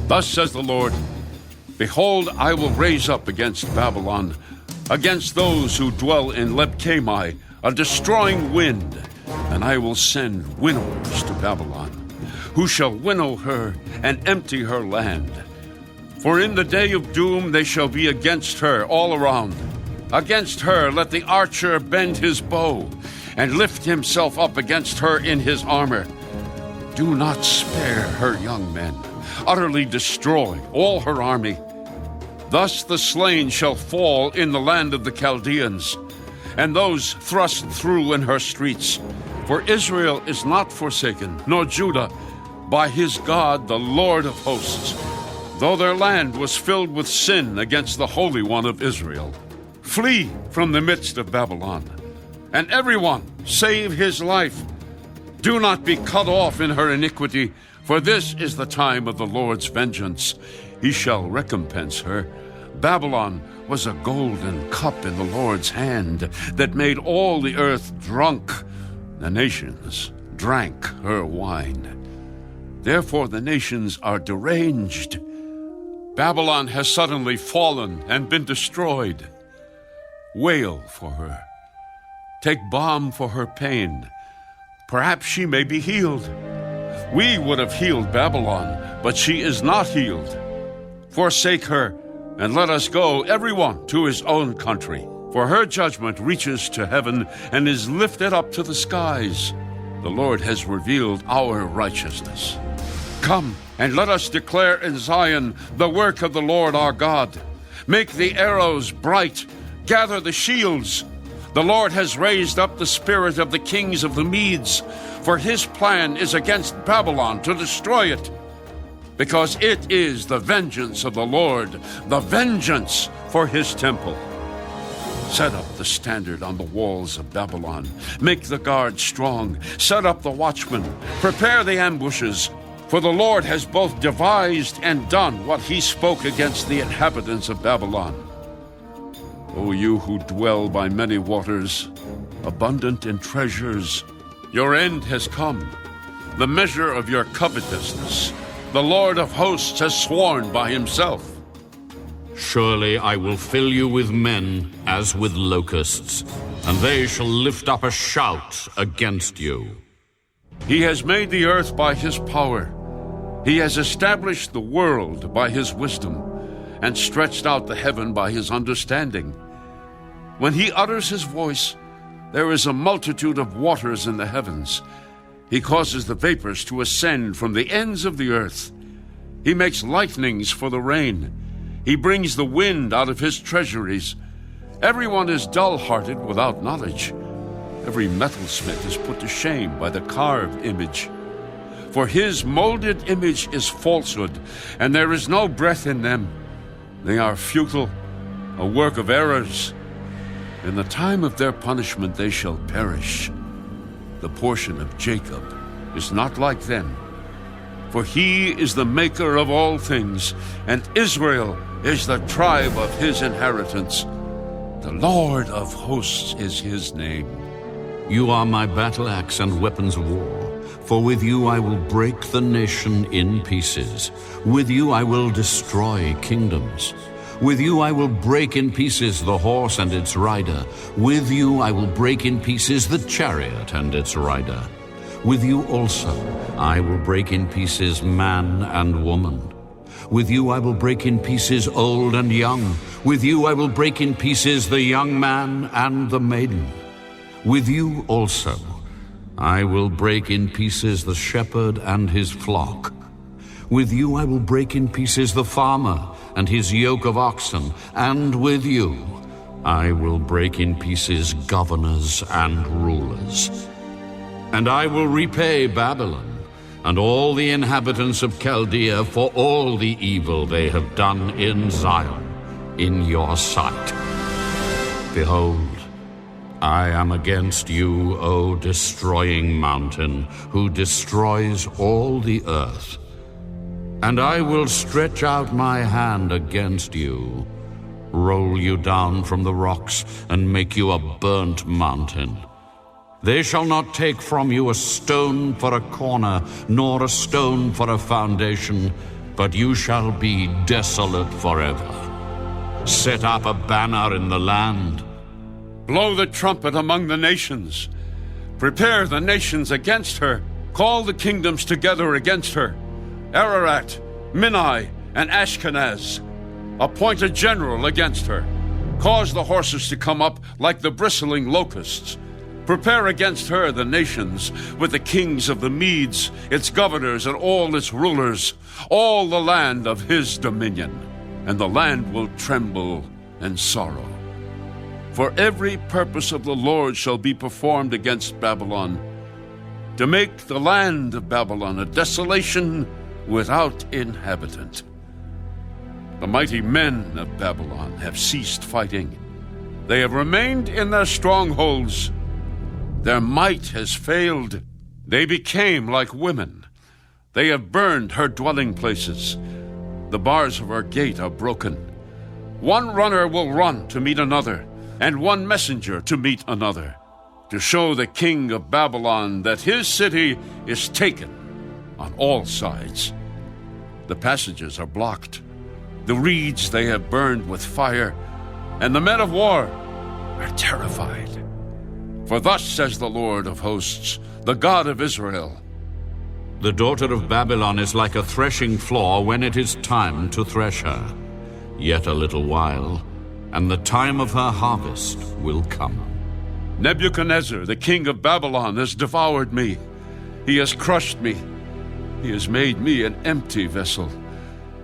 Thus says the Lord, behold, I will raise up against Babylon, against those who dwell in Lebkamai, a destroying wind, and I will send winnowers to Babylon, who shall winnow her and empty her land. For in the day of doom they shall be against her all around. Against her let the archer bend his bow, and lift himself up against her in his armor. Do not spare her young men. Utterly destroy all her army. Thus the slain shall fall in the land of the Chaldeans, and those thrust through in her streets. For Israel is not forsaken, nor Judah, by his God, the Lord of hosts, though their land was filled with sin against the Holy One of Israel. Flee from the midst of Babylon, and everyone save his life. Do not be cut off in her iniquity, for this is the time of the Lord's vengeance. He shall recompense her. Babylon was a golden cup in the Lord's hand that made all the earth drunk. The nations drank her wine. Therefore the nations are deranged. Babylon has suddenly fallen and been destroyed. Wail for her. Take balm for her pain. Perhaps she may be healed. We would have healed Babylon, but she is not healed. Forsake her, and let us go, everyone, to his own country. For her judgment reaches to heaven and is lifted up to the skies. The Lord has revealed our righteousness. Come, and let us declare in Zion the work of the Lord our God. Make the arrows bright, gather the shields. The Lord has raised up the spirit of the kings of the Medes, for his plan is against Babylon to destroy it. Because it is the vengeance of the Lord, the vengeance for his temple. Set up the standard on the walls of Babylon. Make the guard strong. Set up the watchmen. Prepare the ambushes. For the Lord has both devised and done what he spoke against the inhabitants of Babylon. O you who dwell by many waters, abundant in treasures, your end has come, the measure of your covetousness. The Lord of hosts has sworn by himself. Surely I will fill you with men as with locusts, and they shall lift up a shout against you. He has made the earth by his power. He has established the world by his wisdom, and stretched out the heaven by his understanding. When he utters his voice, there is a multitude of waters in the heavens. He causes the vapors to ascend from the ends of the earth. He makes lightnings for the rain. He brings the wind out of his treasuries. Everyone is dull-hearted without knowledge. Every metalsmith is put to shame by the carved image. For his molded image is falsehood, and there is no breath in them. They are futile, a work of errors. In the time of their punishment they shall perish. The portion of Jacob is not like them, for he is the maker of all things, and Israel is the tribe of his inheritance. The Lord of hosts is his name. You are my battle axe and weapons of war, for with you I will break the nation in pieces. With you I will destroy kingdoms. With you I will break in pieces the horse and its rider. With you I will break in pieces the chariot and its rider. With you also I will break in pieces man and woman. With you I will break in pieces old and young. With you I will break in pieces the young man and the maiden. With you also I will break in pieces the shepherd and his flock. With you I will break in pieces the farmer and his yoke of oxen, and with you I will break in pieces governors and rulers. And I will repay Babylon and all the inhabitants of Chaldea for all the evil they have done in Zion, in your sight. Behold, I am against you, O destroying mountain, who destroys all the earth. And I will stretch out my hand against you, roll you down from the rocks, and make you a burnt mountain. They shall not take from you a stone for a corner, nor a stone for a foundation. but you shall be desolate forever. Set up a banner in the land. Blow the trumpet among the nations. Prepare the nations against her. Call the kingdoms together against her. Ararat, Minai, and Ashkenaz. Appoint a general against her. Cause the horses to come up like the bristling locusts. Prepare against her the nations, with the kings of the Medes, its governors, and all its rulers, all the land of his dominion. And the land will tremble and sorrow. For every purpose of the Lord shall be performed against Babylon, to make the land of Babylon a desolation without inhabitant. The mighty men of Babylon have ceased fighting. They have remained in their strongholds. Their might has failed. They became like women. They have burned her dwelling places. The bars of her gate are broken. One runner will run to meet another, and one messenger to meet another, to show the king of Babylon that his city is taken on all sides. The passages are blocked. The reeds they have burned with fire, and the men of war are terrified. For thus says the Lord of hosts, the God of Israel, The daughter of Babylon is like a threshing floor when it is time to thresh her. Yet a little while, and the time of her harvest will come. Nebuchadnezzar, the king of Babylon, has devoured me. He has crushed me. He has made me an empty vessel.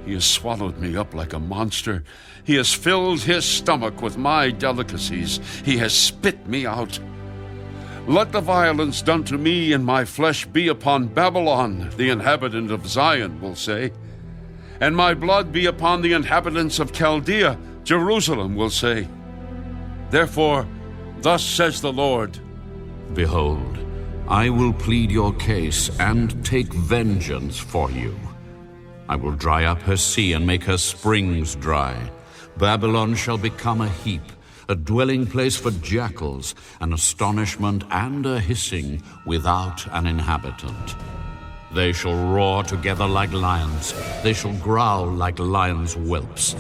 He has swallowed me up like a monster. He has filled his stomach with my delicacies. He has spit me out. Let the violence done to me and my flesh be upon Babylon, the inhabitant of Zion will say. And my blood be upon the inhabitants of Chaldea, Jerusalem will say. Therefore, thus says the Lord, Behold, I will plead your case and take vengeance for you. I will dry up her sea and make her springs dry. Babylon shall become a heap, a dwelling place for jackals, an astonishment and a hissing without an inhabitant. They shall roar together like lions. They shall growl like lions' whelps.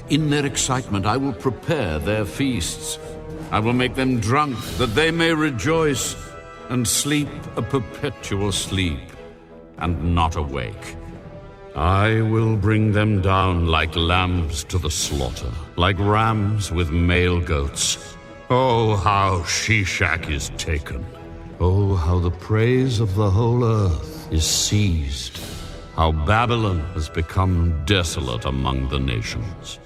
In their excitement I will prepare their feasts. I will make them drunk, that they may rejoice, and sleep a perpetual sleep, and not awake. I will bring them down like lambs to the slaughter, like rams with male goats. Oh, how Shishak is taken! Oh, how the praise of the whole earth is seized! How Babylon has become desolate among the nations.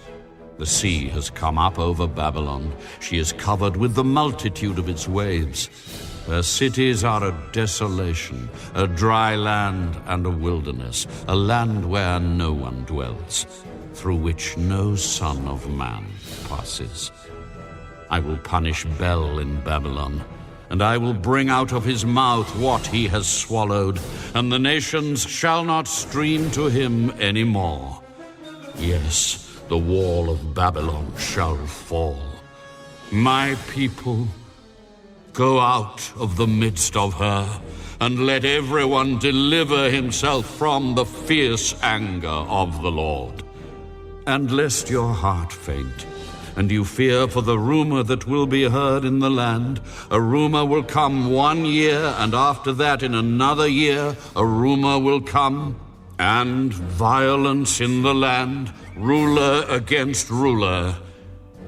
The sea has come up over Babylon. She is covered with the multitude of its waves. Her cities are a desolation, a dry land and a wilderness, a land where no one dwells, through which no son of man passes. I will punish Bel in Babylon, and I will bring out of his mouth what he has swallowed, and the nations shall not stream to him any more. Yes, the wall of Babylon shall fall. My people, go out of the midst of her, and let everyone deliver himself from the fierce anger of the Lord. And lest your heart faint, and you fear for the rumor that will be heard in the land, a rumor will come 1 year, and after that in another year a rumor will come, and violence in the land, ruler against ruler.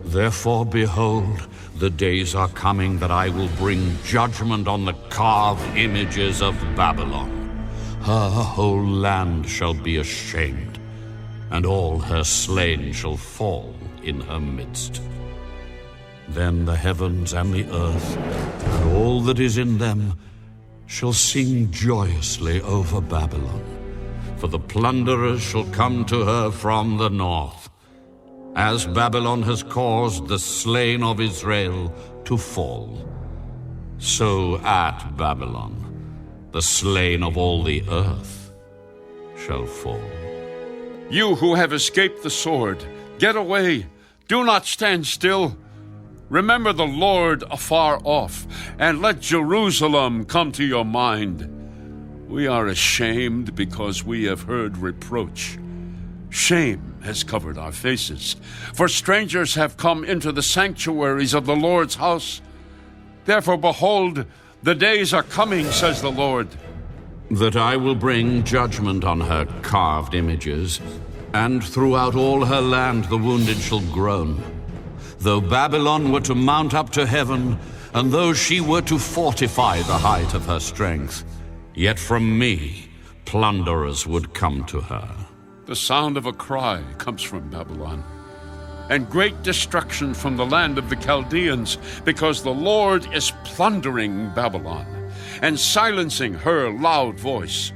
Therefore, behold, the days are coming that I will bring judgment on the carved images of Babylon. Her whole land shall be ashamed, and all her slain shall fall in her midst. Then the heavens and the earth, and all that is in them, shall sing joyously over Babylon. For the plunderers shall come to her from the north, as Babylon has caused the slain of Israel to fall. So at Babylon, the slain of all the earth shall fall. You who have escaped the sword, get away. Do not stand still. Remember the Lord afar off, and let Jerusalem come to your mind. We are ashamed because we have heard reproach. Shame has covered our faces, for strangers have come into the sanctuaries of the Lord's house. Therefore, behold, the days are coming, says the Lord, that I will bring judgment on her carved images, and throughout all her land the wounded shall groan. Though Babylon were to mount up to heaven, and though she were to fortify the height of her strength, yet from me plunderers would come to her. The sound of a cry comes from Babylon, and great destruction from the land of the Chaldeans, because the Lord is plundering Babylon and silencing her loud voice.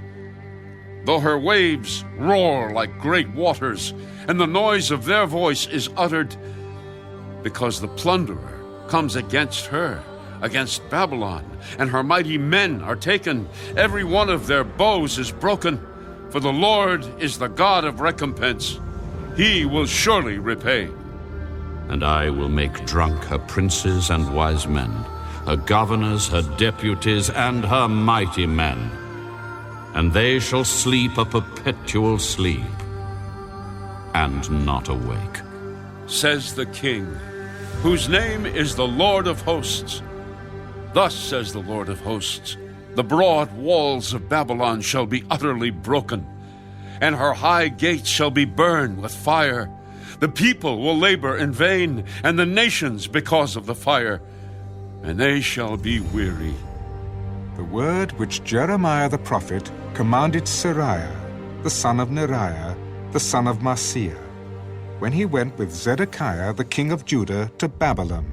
Though her waves roar like great waters, and the noise of their voice is uttered, because the plunderer comes against her, against Babylon, and her mighty men are taken. Every one of their bows is broken, for the Lord is the God of recompense. He will surely repay. And I will make drunk her princes and wise men, her governors, her deputies, and her mighty men. And they shall sleep a perpetual sleep, and not awake, says the King, whose name is the Lord of hosts. Thus says the Lord of hosts, the broad walls of Babylon shall be utterly broken, and her high gates shall be burned with fire. The people will labor in vain, and the nations because of the fire, and they shall be weary. The word which Jeremiah the prophet commanded Seraiah, the son of Neriah, the son of Maaseiah, when he went with Zedekiah the king of Judah to Babylon,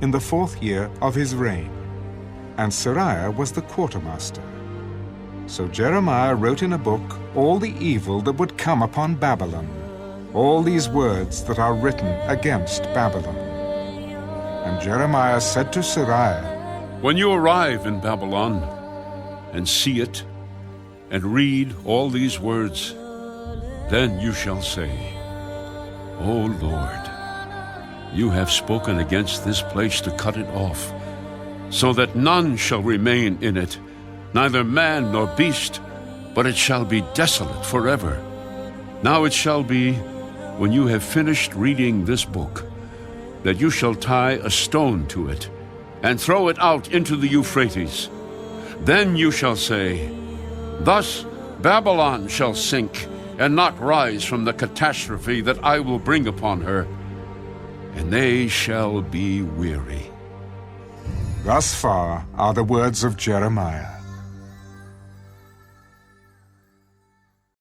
in the 4th year of his reign. And Seraiah was the quartermaster. So Jeremiah wrote in a book all the evil that would come upon Babylon, all these words that are written against Babylon. And Jeremiah said to Seraiah, when you arrive in Babylon and see it and read all these words, then you shall say, O Lord, you have spoken against this place to cut it off, so that none shall remain in it, neither man nor beast, but it shall be desolate forever. Now it shall be, when you have finished reading this book, that you shall tie a stone to it, and throw it out into the Euphrates. Then you shall say, thus Babylon shall sink, and not rise from the catastrophe that I will bring upon her, and they shall be weary. Thus far are the words of Jeremiah.